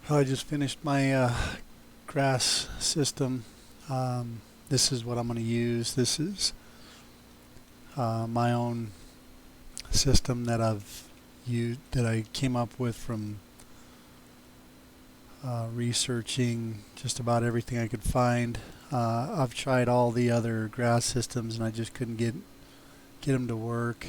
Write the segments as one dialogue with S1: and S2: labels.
S1: I just finished my grass system. This is what I'm going to use. This is my own system that I came up with from researching just about everything I could find. I've tried all the other grass systems and I just couldn't get them to work.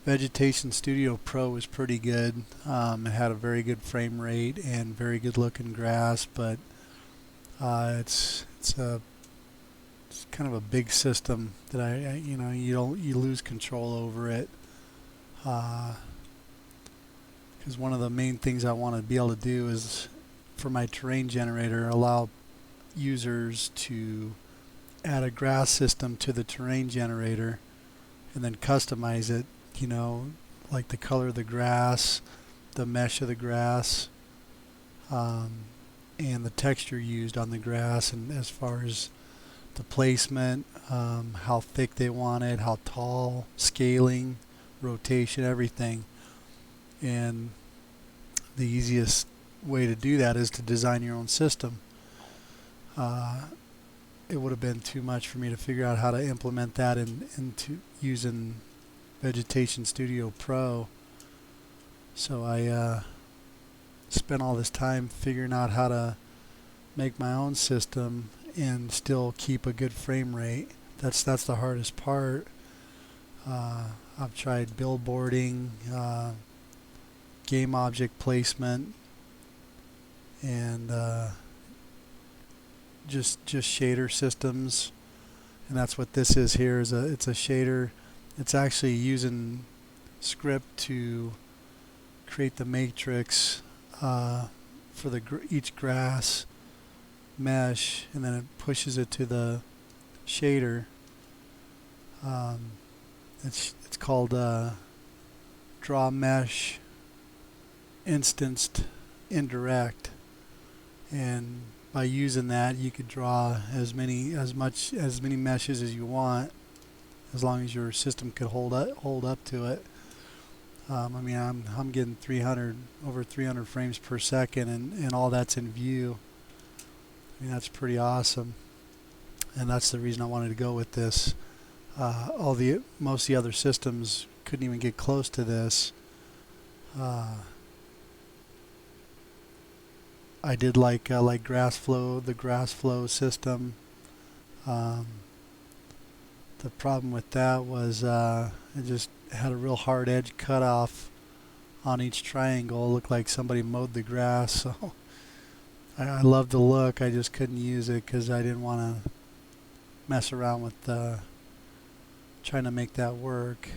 S1: Vegetation Studio Pro is pretty good. It had a very good frame rate and very good looking grass, but it's kind of a big system that you lose control over it. Because one of the main things I want to be able to do is, for my terrain generator, allow users to add a grass system to the terrain generator and then customize it, like the color of the grass, the mesh of the grass, and the texture used on the grass, and as far as the placement, how thick they want it, how tall, scaling, rotation, everything. And the easiest way to do that is to design your own system. It would have been too much for me to figure out how to implement that into using Vegetation Studio Pro. So I spent all this time figuring out how to make my own system and still keep a good frame rate. That's the hardest part. I've tried billboarding, game object placement, and just shader systems, and that's what this is here. It's a shader. It's actually using script to create the matrix for each grass mesh, and then it pushes it to the shader. It's called draw mesh instanced indirect, and by using that you could draw as many meshes as you want, as long as your system could hold up to it. I'm getting over 300 frames per second, and all that's in view. That's pretty awesome, and that's the reason I wanted to go with this. Most of the other systems couldn't even get close to this. I did like grass flow, the grass flow system. The problem with that was it just had a real hard edge cutoff on each triangle. It looked like somebody mowed the grass. So I love the look. I just couldn't use it because I didn't want to mess around with trying to make that work.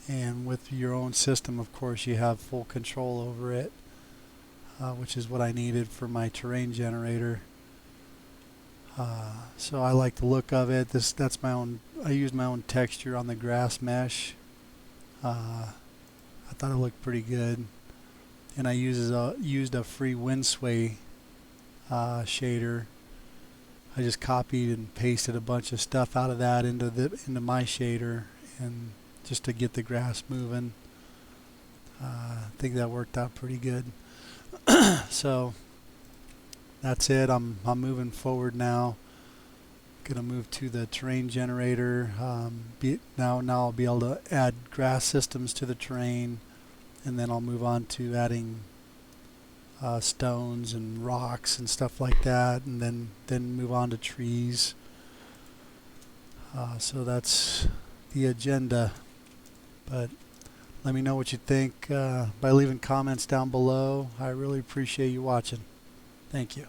S1: And with your own system, of course, you have full control over it, which is what I needed for my terrain generator. So I like the look of it. That's my own. I used my own texture on the grass mesh. I thought it looked pretty good, and I used a free wind sway shader. I just copied and pasted a bunch of stuff out of that into my shader, and just to get the grass moving. I think that worked out pretty good. So that's it. I'm moving forward now. Gonna move to the terrain generator. Now I'll be able to add grass systems to the terrain, and then I'll move on to adding stones and rocks and stuff like that, and then move on to trees. So that's the agenda. But let me know what you think by leaving comments down below. I really appreciate you watching. Thank you.